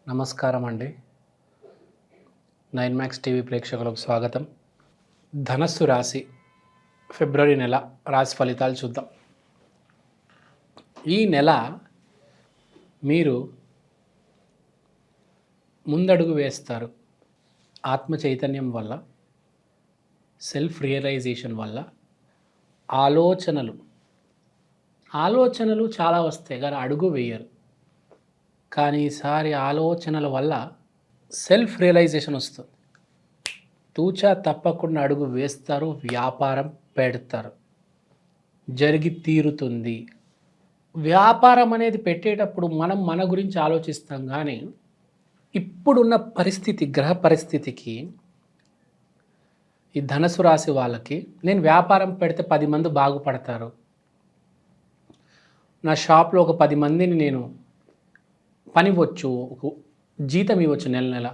నమస్కారం అండి. 9 max TV ప్రేక్షకులకు స్వాగతం. ధనస్సు రాశి ఫిబ్రవరి నెల రాశి ఫలితాలు చూద్దాం. ఈ నెల మీరు ముందడుగు వేస్తారు. ఆత్మ చైతన్యం వల్ల, సెల్ఫ్ రియలైజేషన్ వల్ల ఆలోచనలు చాలా వస్తాయి కానీ అడుగు వేయరు. కానీ ఈసారి ఆలోచనల వల్ల సెల్ఫ్ రియలైజేషన్ వస్తుంది. తూచా తప్పకుండా అడుగు వేస్తారు, వ్యాపారం పెడతారు, జరిగి తీరుతుంది. వ్యాపారం అనేది పెట్టేటప్పుడు మనం మన గురించి ఆలోచిస్తాం కానీ ఇప్పుడున్న పరిస్థితి, గ్రహ పరిస్థితికి ఈ ధనుసు రాశి వాళ్ళకి నేను వ్యాపారం పెడితే 10 మంది బాగుపడతారు, నా షాప్లో ఒక 10 మందిని నేను పనివచ్చు, జీతం ఇవ్వచ్చు నెల నెల.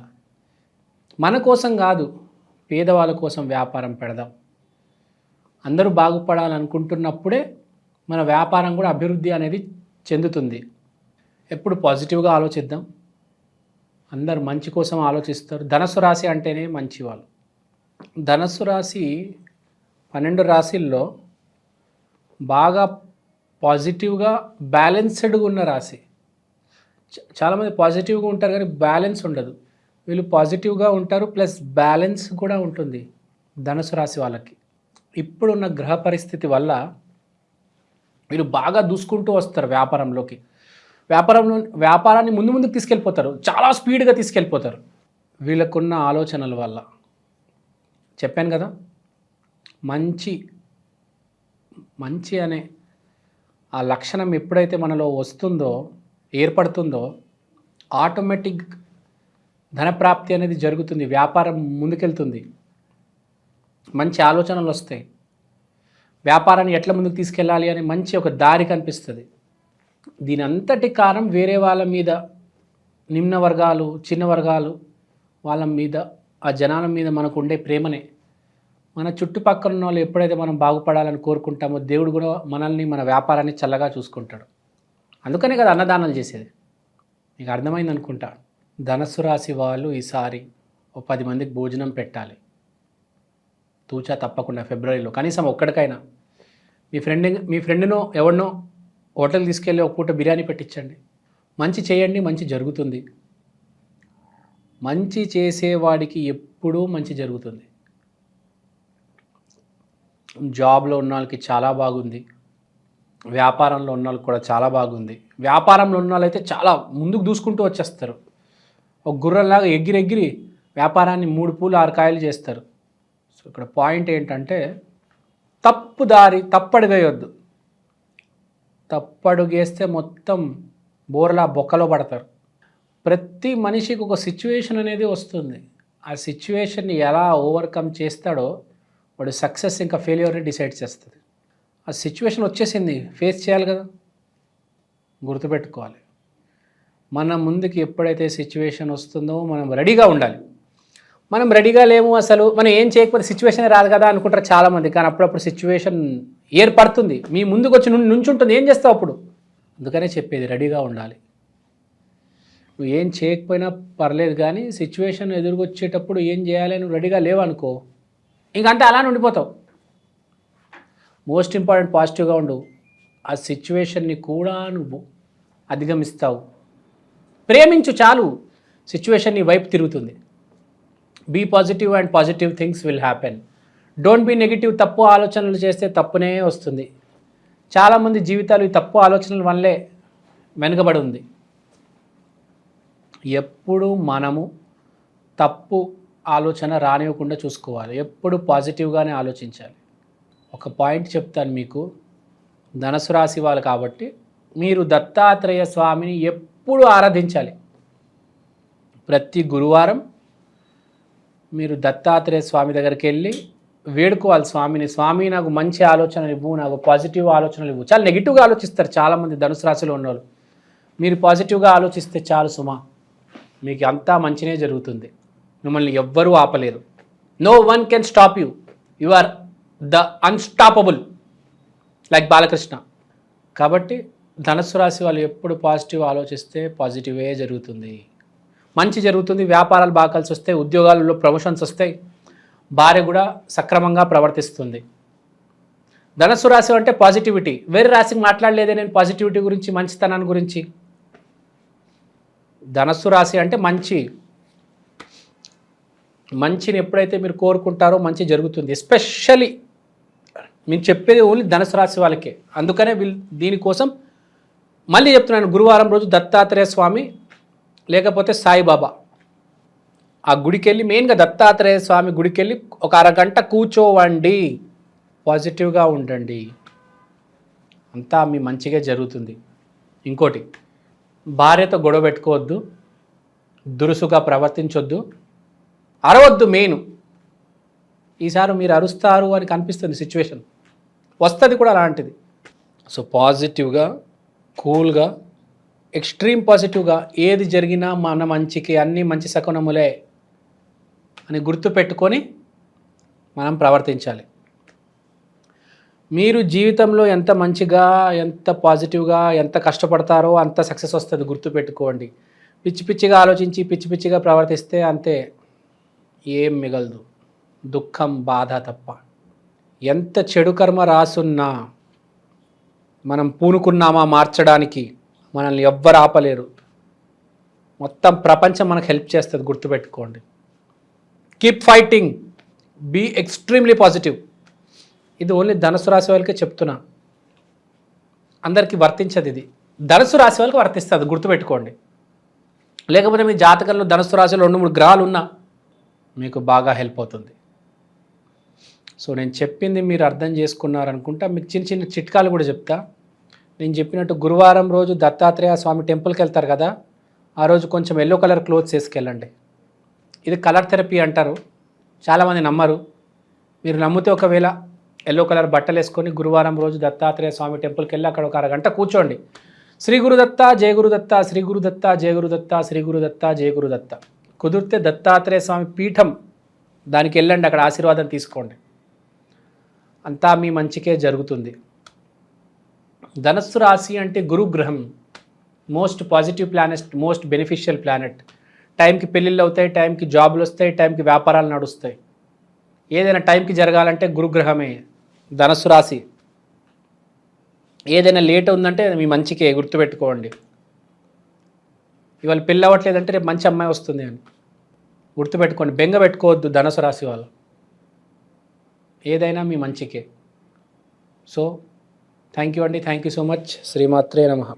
మన కోసం కాదు, పేదవాళ్ళ కోసం వ్యాపారం పెడదాం. అందరూ బాగుపడాలనుకుంటున్నప్పుడే మన వ్యాపారం కూడా అభివృద్ధి అనేది చెందుతుంది. ఎప్పుడు పాజిటివ్గా ఆలోచిద్దాం. అందరు మంచి కోసం ఆలోచిస్తారు. ధనుసు రాశి అంటేనే మంచివాళ్ళు. ధనుసు రాశి 12 రాశిల్లో బాగా పాజిటివ్గా బ్యాలెన్స్డ్గా ఉన్న రాశి. చాలామంది పాజిటివ్గా ఉంటారు కానీ బ్యాలెన్స్ ఉండదు. వీళ్ళు పాజిటివ్గా ఉంటారు, ప్లస్ బ్యాలెన్స్ కూడా ఉంటుంది ధనుసు రాశి వాళ్ళకి. ఇప్పుడున్న గ్రహ పరిస్థితి వల్ల వీళ్ళు బాగా దూసుకుంటూ వస్తారు వ్యాపారంలోకి. వ్యాపారాన్ని ముందుకు తీసుకెళ్ళిపోతారు, చాలా స్పీడ్గా తీసుకెళ్ళిపోతారు వీళ్ళకున్న ఆలోచనల వల్ల. చెప్పాను కదా, మంచి అనే ఆ లక్షణం ఎప్పుడైతే మనలో వస్తుందో, ఏర్పడుతుందో, ఆటోమేటిక్ ధనప్రాప్తి అనేది జరుగుతుంది. వ్యాపారం ముందుకెళ్తుంది, మంచి ఆలోచనలు వస్తాయి. వ్యాపారాన్ని ఎట్లా ముందుకు తీసుకెళ్ళాలి అని మంచి ఒక దారి కనిపిస్తుంది. దీని అంతటి కారణం వేరే వాళ్ళ మీద, నిమ్న వర్గాలు, చిన్న వర్గాలు వాళ్ళ మీద, ఆ జనాల మీద మనకు ఉండే ప్రేమనే. మన చుట్టుపక్కల ఉన్న వాళ్ళు ఎప్పుడైతే మనం బాగుపడాలని కోరుకుంటామో దేవుడు కూడా మనల్ని, మన వ్యాపారాన్ని చల్లగా చూసుకుంటాడు. అందుకనే కదా అన్నదానాలు చేసేది. మీకు అర్థమైంది అనుకుంటా. ధనుసు రాశి వాళ్ళు ఈసారి ఓ 10 మందికి భోజనం పెట్టాలి తూచా తప్పకుండా. ఫిబ్రవరిలో కనీసం ఒక్కడికైనా మీ ఫ్రెండ్నో ఎవరినో హోటల్ తీసుకెళ్ళి ఒక పూట బిర్యానీ పెట్టించండి. మంచి చేయండి, మంచి జరుగుతుంది. మంచి చేసేవాడికి ఎప్పుడూ మంచి జరుగుతుంది. జాబ్లో ఉన్న వాళ్ళకి చాలా బాగుంది, వ్యాపారంలో ఉన్న వాళ్ళకి కూడా చాలా బాగుంది. వ్యాపారంలో ఉన్న వాళ్ళైతే చాలా ముందుకు దూసుకుంటూ వచ్చేస్తారు. ఒక గుర్రంలాగా ఎగిరి వ్యాపారాన్ని 3 పూలు 6 కాయలు చేస్తారు. సో ఇక్కడ పాయింట్ ఏంటంటే తప్పడుగేయొద్దు. తప్పడుగేస్తే మొత్తం బోర్లా బొక్కలో పడతారు. ప్రతి మనిషికి ఒక సిచ్యువేషన్ అనేది వస్తుంది. ఆ సిచ్యువేషన్ని ఎలా ఓవర్కమ్ చేస్తాడో వాడు సక్సెస్ ఇంకా ఫెయిల్యూర్ని డిసైడ్ చేస్తుంది. ఆ సిచ్యువేషన్ వచ్చేసింది, ఫేస్ చేయాలి కదా, గుర్తుపెట్టుకోవాలి. మన ముందుకి ఎప్పుడైతే సిచ్యువేషన్ వస్తుందో మనం రెడీగా ఉండాలి. మనం రెడీగా లేము, అసలు మనం ఏం చేయకపోతే సిచ్యువేషన్ రాదు కదా అనుకుంటారు చాలామంది. కానీ అప్పుడప్పుడు సిచ్యువేషన్ ఏర్పడుతుంది, మీ ముందుకు వచ్చి నుంచుంటుంది. ఏం చేస్తావు అప్పుడు? అందుకనే చెప్పేది రెడీగా ఉండాలి. నువ్వు ఏం చేయకపోయినా పర్లేదు కానీ సిచ్యువేషన్ ఎదురుకొచ్చేటప్పుడు ఏం చేయాలి, నువ్వు రెడీగా లేవనుకో, ఇంకంటే అలానే ఉండిపోతావు. మోస్ట్ ఇంపార్టెంట్ పాజిటివ్గా ఉండు. ఆ సిచ్యువేషన్ని కూడా నువ్వు అధిగమిస్తావు. ప్రేమించు చాలు, సిచ్యువేషన్ నీ వైపు తిరుగుతుంది. Be positive and positive things will happen. Don't be negative. తప్పు ఆలోచనలు చేస్తే తప్పునే వస్తుంది. చాలామంది జీవితాలు ఈ తప్పు ఆలోచనల వల్లే వెనుకబడి ఉంది. ఎప్పుడు మనము తప్పు ఆలోచన రానివ్వకుండా చూసుకోవాలి. ఎప్పుడు పాజిటివ్గానే ఆలోచించాలి. ఒక పాయింట్ చెప్తాను మీకు, ధనుసు రాశి వాళ్ళు కాబట్టి మీరు దత్తాత్రేయ స్వామిని ఎప్పుడు ఆరాధించాలి. ప్రతి గురువారం మీరు దత్తాత్రేయ స్వామి దగ్గరికి వెళ్ళి వేడుకోవాలి స్వామిని. స్వామి నాకు మంచి ఆలోచనలు ఇవ్వు, నాకు పాజిటివ్ ఆలోచనలు ఇవ్వు. చాలా నెగిటివ్గా ఆలోచిస్తారు చాలామంది ధనుసు రాశిలో ఉన్నవాళ్ళు. మీరు పాజిటివ్గా ఆలోచిస్తే చాలు సుమా, మీకు అంతా మంచినే జరుగుతుంది. మిమ్మల్ని ఎవ్వరూ ఆపలేరు. No one can stop you. You are the unstoppable like Balakrishna. కాబట్టి ధనుస్సు రాశి వాళ్ళు ఎప్పుడు పాజిటివ్ ఆలోచిస్తే పాజిటివే జరుగుతుంది. మంచి జరుగుతుంది, వ్యాపారాలు బాగా కలిసి వస్తాయి, ఉద్యోగాలలో ప్రమోషన్స్ వస్తాయి, భార్య కూడా సక్రమంగా ప్రవర్తిస్తుంది. ధనుస్సు రాశి అంటే పాజిటివిటీ. వేరే రాశికి మాట్లాడలేదే నేను పాజిటివిటీ గురించి, మంచితనాన్ని గురించి. ధనుస్సు రాశి అంటే మంచిని ఎప్పుడైతే మీరు కోరుకుంటారో మంచి జరుగుతుంది. ఎస్పెషల్లీ నేను చెప్పేది ఓన్లీ ధనుసు రాశి వాళ్ళకే. అందుకనే దీనికోసం మళ్ళీ చెప్తున్నాను, గురువారం రోజు దత్తాత్రేయ స్వామి లేకపోతే సాయిబాబా ఆ గుడికి వెళ్ళి, మెయిన్గా దత్తాత్రేయ స్వామి గుడికి వెళ్ళి ఒక అరగంట కూర్చోవండి, పాజిటివ్గా ఉండండి, అంతా మీ మంచిగా జరుగుతుంది. ఇంకోటి, భార్యతో గొడవ పెట్టుకోవద్దు, దురుసుగా ప్రవర్తించొద్దు, అరవద్దు. మెయిన్ ఈసారి మీరు అరుస్తారు అని కనిపిస్తుంది, సిచ్యువేషన్ వస్తుంది కూడా అలాంటిది. సో పాజిటివ్గా, కూల్గా, ఎక్స్ట్రీమ్ పాజిటివ్గా ఏది జరిగినా మన మంచికి, అన్నీ మంచి శకునములే అని గుర్తుపెట్టుకొని మనం ప్రవర్తించాలి. మీరు జీవితంలో ఎంత మంచిగా, ఎంత పాజిటివ్గా, ఎంత కష్టపడతారో అంత సక్సెస్ వస్తుంది, గుర్తుపెట్టుకోండి. పిచ్చి పిచ్చిగా ఆలోచించి పిచ్చి పిచ్చిగా ప్రవర్తిస్తే అంతే, ఏం మిగలదు, దుఃఖం, బాధ తప్ప. ఎంత చెడు కర్మ రాసున్నా మనం పూనుకున్నామా మార్చడానికి, మనల్ని ఎవ్వరు ఆపలేరు. మొత్తం ప్రపంచం మనకు హెల్ప్ చేస్తుంది, గుర్తుపెట్టుకోండి. Keep fighting, be extremely positive. ఇది ఓన్లీ ధనుసు రాశి వాళ్ళకే చెప్తున్నా, అందరికీ వర్తించదు. ఇది ధనుసు రాశి వాళ్ళకి వర్తిస్తుంది, గుర్తుపెట్టుకోండి. లేకపోతే మీ జాతకంలో ధనుసు రాశిలో 2-3 గ్రహాలు ఉన్నా మీకు బాగా హెల్ప్ అవుతుంది. సో నేను చెప్పింది మీరు అర్థం చేసుకున్నారనుకుంటా. మీకు చిన్న చిన్న చిట్కాలు కూడా చెప్తా. నేను చెప్పినట్టు గురువారం రోజు దత్తాత్రేయ స్వామి టెంపుల్కి వెళ్తారు కదా, ఆ రోజు కొంచెం ఎల్లో కలర్ క్లోత్స్ వేసుకెళ్ళండి. ఇది కలర్ థెరపీ అంటారు, చాలామంది నమ్మరు. మీరు నమ్మితే ఒకవేళ ఎల్లో కలర్ బట్టలు వేసుకొని గురువారం రోజు దత్తాత్రేయ స్వామి టెంపుల్కి వెళ్ళి అక్కడ ఒక అరగంట కూర్చోండి. శ్రీ గురుదత్త, జయ గురుదత్త, శ్రీ గురుదత్త, జయ గురుదత్త, శ్రీ గురుదత్త, జయ గురుదత్త. కుదిరితే దత్తాత్రేయ స్వామి పీఠం దానికి వెళ్ళండి, అక్కడ ఆశీర్వాదం తీసుకోండి, అంతా మీ మంచికే జరుగుతుంది. ధనస్సు రాశి అంటే గురుగ్రహం, most positive planet, most beneficial planet. టైంకి పెళ్ళిళ్ళు అవుతాయి, టైంకి జాబులు వస్తాయి, టైంకి వ్యాపారాలు నడుస్తాయి. ఏదైనా టైంకి జరగాలంటే గురుగ్రహమే. ధనస్సు రాశి ఏదైనా లేట్ ఉందంటే మీ మంచికే, గుర్తుపెట్టుకోండి. ఇవాళ పెళ్ళి అవ్వట్లేదంటే రేపు మంచి అమ్మాయి వస్తుంది అని గుర్తుపెట్టుకోండి. బెంగ పెట్టుకోవద్దు ధనుసు రాశి వాళ్ళు, ఏదైనా మీ మంచికే. సో థ్యాంక్ యూ అండి, థ్యాంక్ యూ సో మచ్. శ్రీమాత్రే నమః.